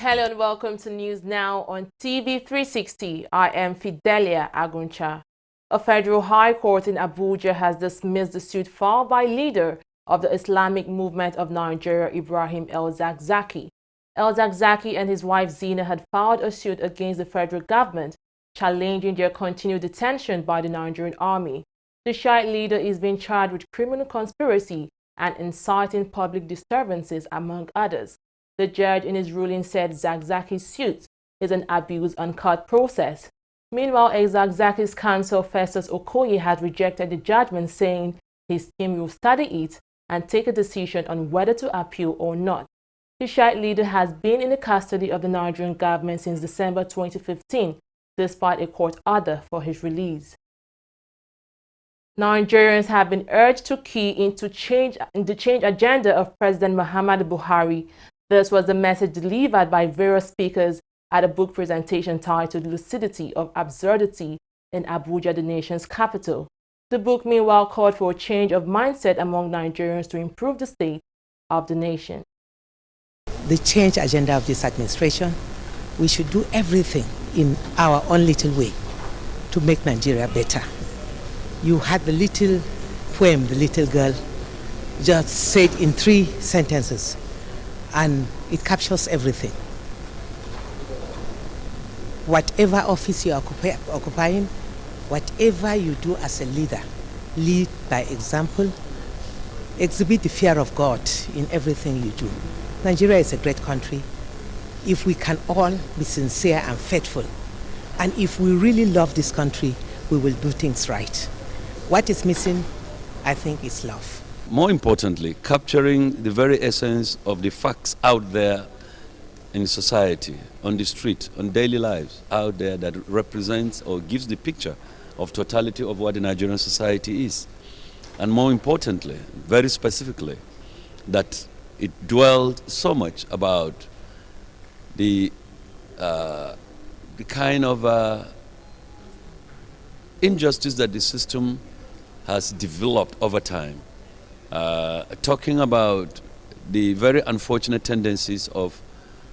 Hello and welcome to News Now on TV360. I am Fidelia Aguncha. A federal high court in Abuja has dismissed the suit filed by leader of the Islamic movement of Nigeria, Ibrahim El-Zakzaky. El-Zakzaky and his wife Zina had filed a suit against the federal government, challenging their continued detention by the Nigerian army. The Shiite leader is being charged with criminal conspiracy and inciting public disturbances, among others. The judge in his ruling said Zakzaky's suit is an abuse and court process. Meanwhile, El-Zakzaky's counsel Festus Okoye has rejected the judgment, saying his team will study it and take a decision on whether to appeal or not. The Shiite leader has been in the custody of the Nigerian government since December 2015, despite a court order for his release. Nigerians have been urged to key into the change agenda of President Muhammadu Buhari. This was the message delivered by various speakers at a book presentation titled Lucidity of Absurdity in Abuja, the nation's capital. The book, meanwhile, called for a change of mindset among Nigerians to improve the state of the nation. The change agenda of this administration, we should do everything in our own little way to make Nigeria better. You had the little poem, the little girl, just said in 3 sentences. And it captures everything. Whatever office you are occupying, whatever you do as a leader, lead by example, exhibit the fear of God in everything you do. Nigeria is a great country. If we can all be sincere and faithful, and if we really love this country, we will do things right. What is missing, I think, is love. More importantly, capturing the very essence of the facts out there in society, on the street, on daily lives out there that represents or gives the picture of totality of what the Nigerian society is. And more importantly, very specifically, that it dwelled so much about the kind of injustice that the system has developed over time. Talking about the very unfortunate tendencies of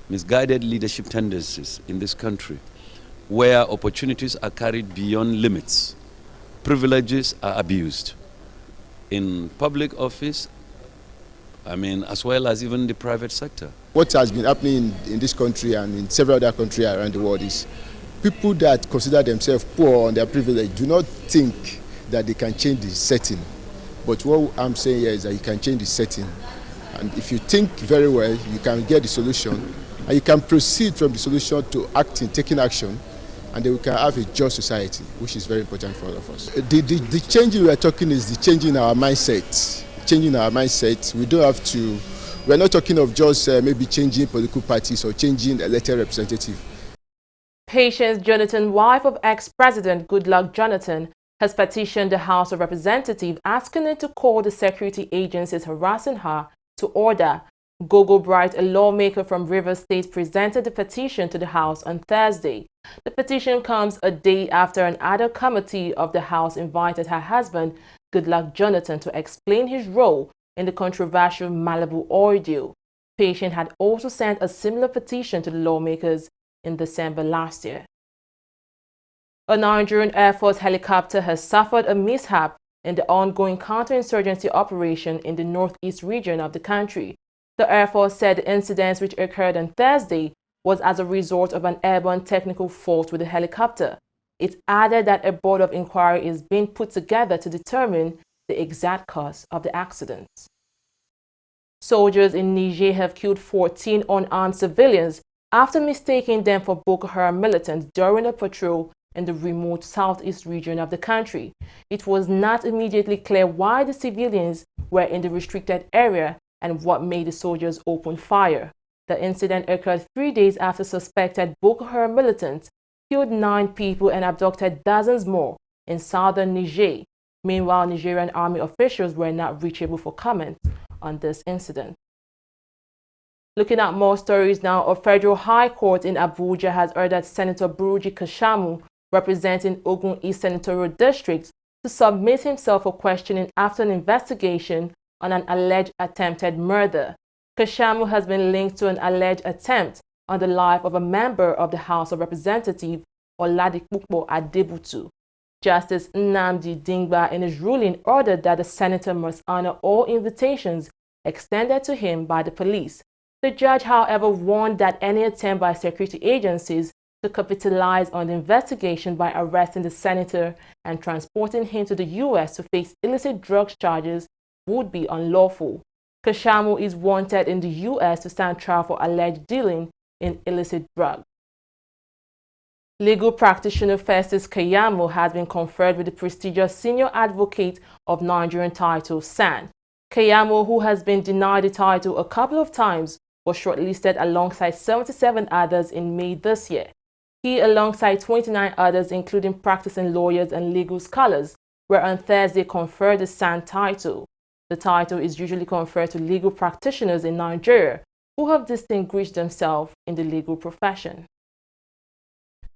misguided leadership tendencies in this country, where opportunities are carried beyond limits, privileges are abused in public office, as well as even the private sector. What has been happening in this country and in several other countries around the world is people that consider themselves poor on their privilege do not think that they can change the setting. But what I'm saying here is that you can change the setting. And if you think very well, you can get the solution. And you can proceed from the solution to acting, taking action. And then we can have a just society, which is very important for all of us. The change we are talking is the change in our mindset. Changing our mindset. We don't have to, we're not talking of just maybe changing political parties or changing elected representative. Patience Jonathan, wife of ex-President Goodluck Jonathan, has petitioned the House of Representatives asking it to call the security agencies harassing her to order. Gogo Bright, a lawmaker from Rivers State, presented the petition to the House on Thursday. The petition comes a day after an ad hoc committee of the House invited her husband, Goodluck Jonathan, to explain his role in the controversial Malibu ordeal. Patient had also sent a similar petition to the lawmakers in December last year. A Nigerian Air Force helicopter has suffered a mishap in the ongoing counterinsurgency operation in the northeast region of the country. The Air Force said the incident, which occurred on Thursday, was as a result of an airborne technical fault with the helicopter. It added that a board of inquiry is being put together to determine the exact cause of the accident. Soldiers in Niger have killed 14 unarmed civilians after mistaking them for Boko Haram militants during a patrol in the remote southeast region of the country. It was not immediately clear why the civilians were in the restricted area and what made the soldiers open fire. The incident occurred 3 days after suspected Boko Haram militants killed 9 people and abducted dozens more in southern Niger. Meanwhile, Nigerian army officials were not reachable for comment on this incident. Looking at more stories now, a federal high court in Abuja has ordered Senator Buruji Kashamu, representing Ogun East Senatorial District, to submit himself for questioning after an investigation on an alleged attempted murder. Kashamu has been linked to an alleged attempt on the life of a member of the House of Representatives, Oladipukpo Adebutu. Justice Nnamdi Dingba, in his ruling, ordered that the senator must honor all invitations extended to him by the police. The judge, however, warned that any attempt by security agencies to capitalize on the investigation by arresting the senator and transporting him to the U.S. to face illicit drugs charges would be unlawful. Kashamu is wanted in the U.S. to stand trial for alleged dealing in illicit drugs. Legal practitioner Festus Keyamo has been conferred with the prestigious Senior Advocate of Nigerian title, SAN. Keyamo, who has been denied the title a couple of times, was shortlisted alongside 77 others in May this year. He, alongside 29 others, including practicing lawyers and legal scholars, were on Thursday conferred the SAN title. The title is usually conferred to legal practitioners in Nigeria who have distinguished themselves in the legal profession.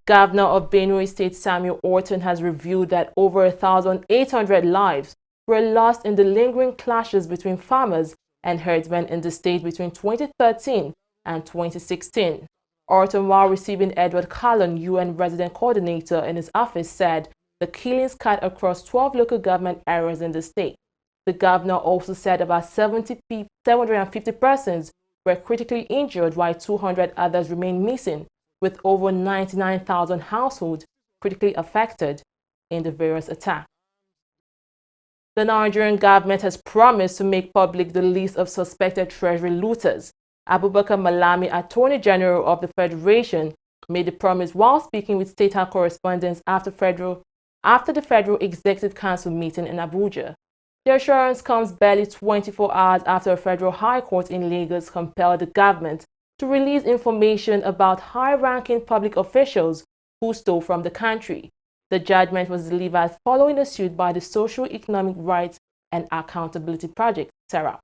Governor of Benue State Samuel Orton has revealed that over 1,800 lives were lost in the lingering clashes between farmers and herdsmen in the state between 2013 and 2016. Orton, while receiving Edward Callon, UN resident coordinator, in his office, said the killings cut across 12 local government areas in the state. The governor also said about 750 persons were critically injured, while 200 others remain missing, with over 99,000 households critically affected in the various attacks. The Nigerian government has promised to make public the list of suspected treasury looters. Abubakar Malami, Attorney General of the Federation, made the promise while speaking with State House correspondents after the Federal Executive Council meeting in Abuja. The assurance comes barely 24 hours after a federal high court in Lagos compelled the government to release information about high-ranking public officials who stole from the country. The judgment was delivered following a suit by the Social Economic Rights and Accountability Project, SERAP.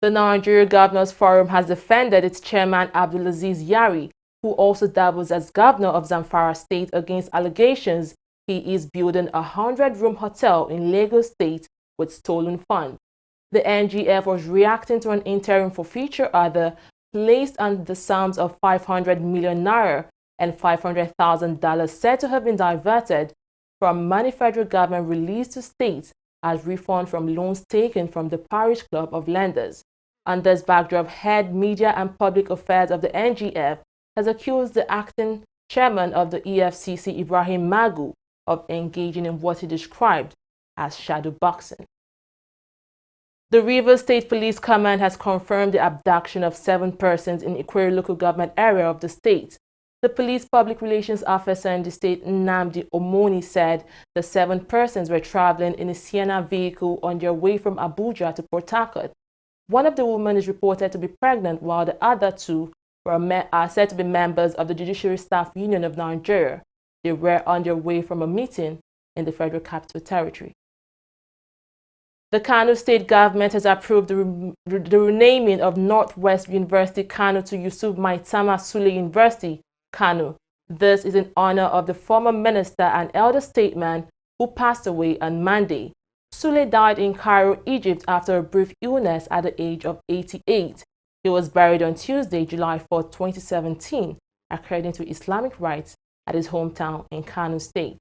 The Nigeria Governors Forum has defended its chairman Abdulaziz Yari, who also doubles as governor of Zamfara State, against allegations he is building a 100-room hotel in Lagos State with stolen funds. The NGF was reacting to an interim forfeiture order placed on the sums of 500 million naira and $500,000 said to have been diverted from money federal government released to states as refund from loans taken from the Parish Club of Lenders. On this backdrop, head media and public affairs of the NGF has accused the acting chairman of the EFCC, Ibrahim Magu, of engaging in what he described as shadow boxing. The Rivers State Police Command has confirmed the abduction of 7 persons in Ikwere local government area of the state. The police public relations officer in the state, Nnamdi Omoni, said the 7 persons were traveling in a Sienna vehicle on their way from Abuja to Port Harcourt. One of the women is reported to be pregnant, while the other 2 are said to be members of the Judiciary Staff Union of Nigeria. They were on their way from a meeting in the Federal Capital Territory. The Kano State government has approved the renaming of Northwest University Kano to Yusuf Maitama Sule University, Kano. This is in honor of the former minister and elder statesman who passed away on Monday. Sule died in Cairo, Egypt after a brief illness at the age of 88. He was buried on Tuesday, July 4, 2017, according to Islamic rites at his hometown in Kano State.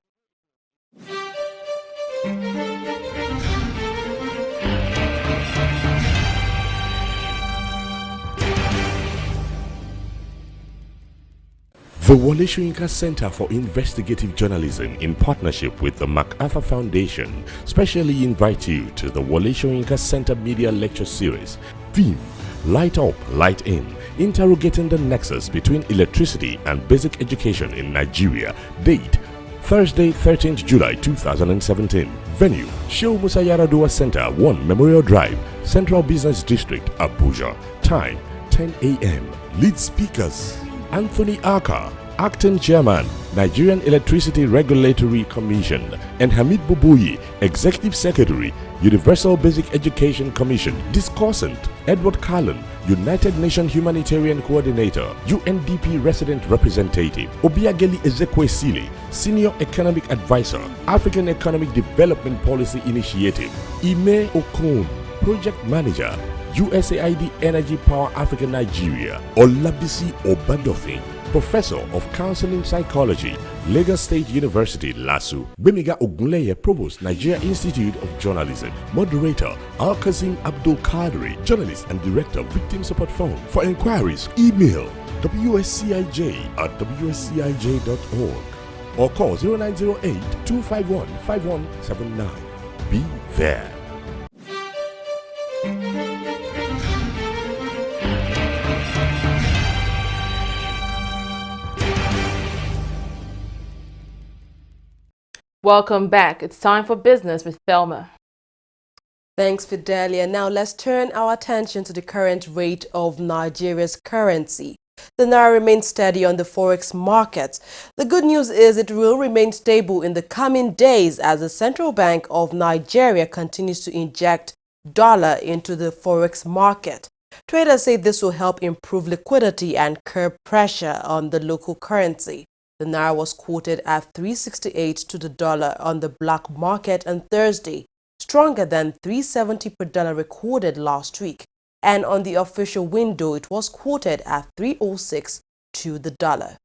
The Wole Soyinka Center for Investigative Journalism, in partnership with the MacArthur Foundation, specially invite you to the Wole Soyinka Center Media Lecture Series. Theme: Light Up, Light In, interrogating the nexus between electricity and basic education in Nigeria. Date: Thursday, 13th July 2017. Venue: Shehu Musa Yar'Adua Center, 1 Memorial Drive, Central Business District, Abuja. Time: 10 a.m. Lead speakers: Anthony Aka, Acting Chairman, Nigerian Electricity Regulatory Commission, and Hamid Bubuyi, Executive Secretary, Universal Basic Education Commission. Discussant: Edward Callon, United Nations Humanitarian Coordinator, UNDP Resident Representative, Obiageli Ezekwesili, Senior Economic Advisor, African Economic Development Policy Initiative, Ime Okon, Project Manager, USAID Energy Power Africa Nigeria, Olabisi Obadofin, Professor of Counseling Psychology, Lagos State University, LASU, Bemiga Ogunleye, Provost, Nigeria Institute of Journalism, Moderator, Al-Kazim Abdul Kadri, Journalist and Director, Victim Support Fund. For inquiries, email wscij@wscij.org or call 0908-251-5179. Be there. Welcome back. It's time for business with Thelma. Thanks, Fidelia. Now let's turn our attention to the current rate of Nigeria's currency. The naira remains steady on the forex market. The good news is it will remain stable in the coming days as the Central Bank of Nigeria continues to inject dollar into the forex market. Traders say this will help improve liquidity and curb pressure on the local currency. The naira was quoted at 368 to the dollar on the black market on Thursday, stronger than 370 per dollar recorded last week. And on the official window, it was quoted at 306 to the dollar.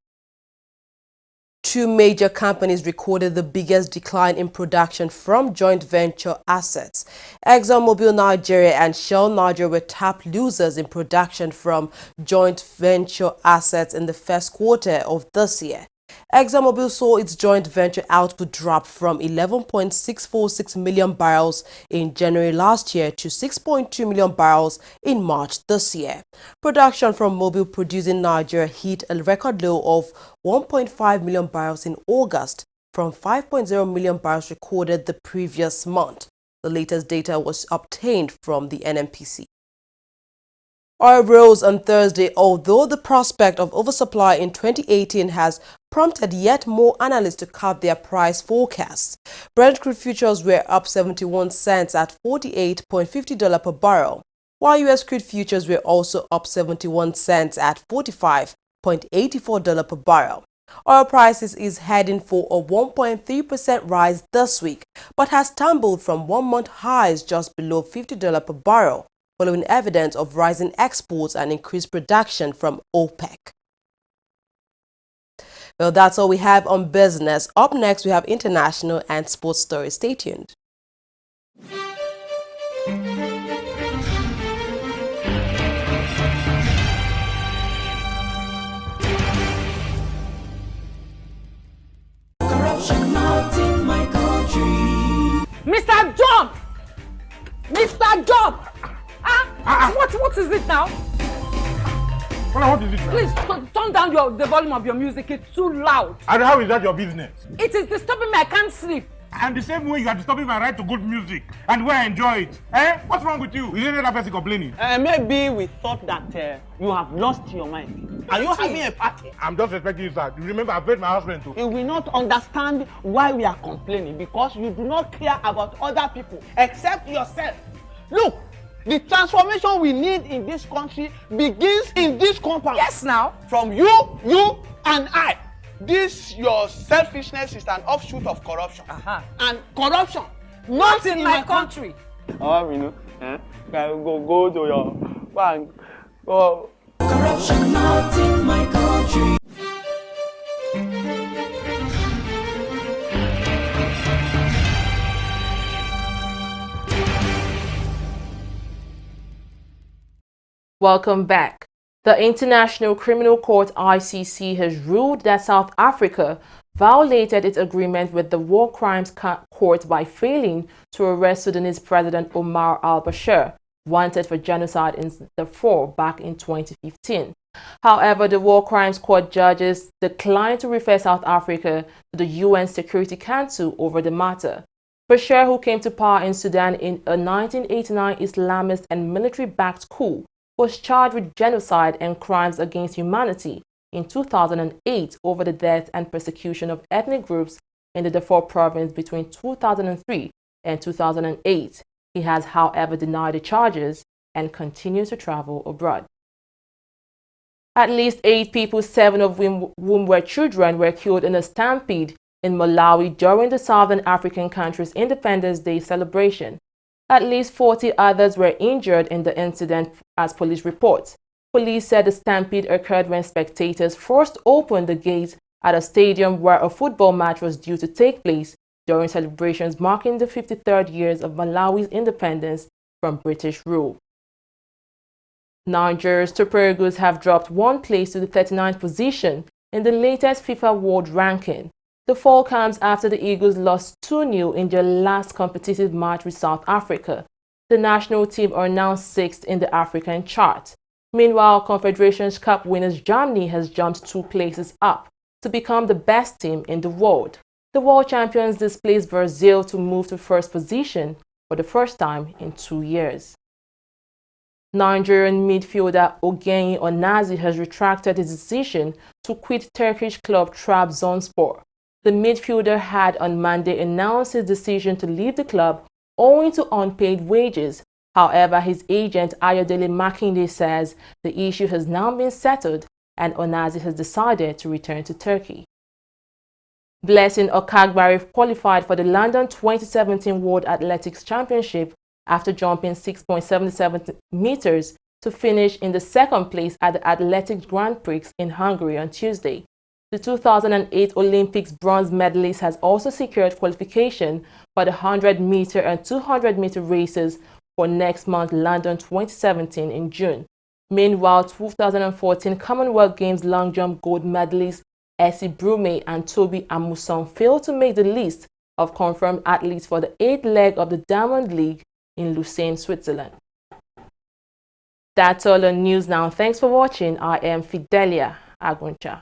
Two major companies recorded the biggest decline in production from joint venture assets. ExxonMobil Nigeria and Shell Nigeria were top losers in production from joint venture assets in the first quarter of this year. ExxonMobil saw its joint venture output drop from 11.646 million barrels in January last year to 6.2 million barrels in March this year. Production from Mobil producing Nigeria hit a record low of 1.5 million barrels in August from 5.0 million barrels recorded the previous month. The latest data was obtained from the NNPC. Oil rose on Thursday, although the prospect of oversupply in 2018 has prompted yet more analysts to cut their price forecasts. Brent crude futures were up 71 cents at $48.50 per barrel, while U.S. crude futures were also up 71 cents at $45.84 per barrel. Oil prices is heading for a 1.3% rise this week, but has tumbled from one-month highs just below $50 per barrel, following evidence of rising exports and increased production from OPEC. Well, that's all we have on business. Up next, we have international and sports stories. Stay tuned. Corruption not in my country. Mr. John! Mr. John! What is it now? What is it now? Please turn down the volume of your music. It's too loud. And how is that your business? It is disturbing me. I can't sleep. And the same way you are disturbing my right to good music and where I enjoy it. Eh? What's wrong with you? Is there that person complaining? Maybe we thought that you have lost your mind. Are you having a party? I'm just respecting you, sir. You remember I paid my husband too. You will not understand why we are complaining because you do not care about other people except yourself. Look, the transformation we need in this country begins in this compound. Yes, now. From you, and I. This your selfishness is an offshoot of corruption. And corruption not in my country. Go to your bank. Go. Corruption not in my country. Welcome back. The International Criminal Court ICC has ruled that South Africa violated its agreement with the War Crimes Court by failing to arrest Sudanese President Omar al-Bashir, wanted for genocide in Darfur back in 2015. However, the War Crimes Court judges declined to refer South Africa to the UN Security Council over the matter. Bashir, who came to power in Sudan in a 1989 Islamist and military-backed coup, was charged with genocide and crimes against humanity in 2008 over the death and persecution of ethnic groups in the Darfur province between 2003 and 2008. He has, however, denied the charges and continues to travel abroad. At least 8 people, 7 of whom were children, were killed in a stampede in Malawi during the Southern African country's Independence Day celebration. At least 40 others were injured in the incident, as police reports. Police said the stampede occurred when spectators forced open the gates at a stadium where a football match was due to take place during celebrations marking the 53rd years of Malawi's independence from British rule. Nigeria's Super Eagles have dropped one place to the 39th position in the latest FIFA World Ranking. The fall comes after the Eagles lost 2-0 in their last competitive match with South Africa. The national team are now 6th in the African chart. Meanwhile, Confederations Cup winners Germany has jumped 2 places up to become the best team in the world. The world champions displaced Brazil to move to first position for the first time in 2 years. Nigerian midfielder Ogenyi Onazi has retracted his decision to quit Turkish club Trabzonspor. The midfielder had on Monday announced his decision to leave the club owing to unpaid wages. However, his agent Ayodele Makinde says the issue has now been settled and Onazi has decided to return to Turkey. Blessing Okagbare qualified for the London 2017 World Athletics Championship after jumping 6.77 meters to finish in the second place at the Athletics Grand Prix in Hungary on Tuesday. The 2008 Olympics bronze medalist has also secured qualification for the 100-meter and 200-meter races for next month London 2017 in June. Meanwhile, 2014 Commonwealth Games long jump gold medalists Essie Brume and Toby Amuson failed to make the list of confirmed athletes for the 8th leg of the Diamond League in Lucerne, Switzerland. That's all on News Now. Thanks for watching. I am Fidelia Aguncha.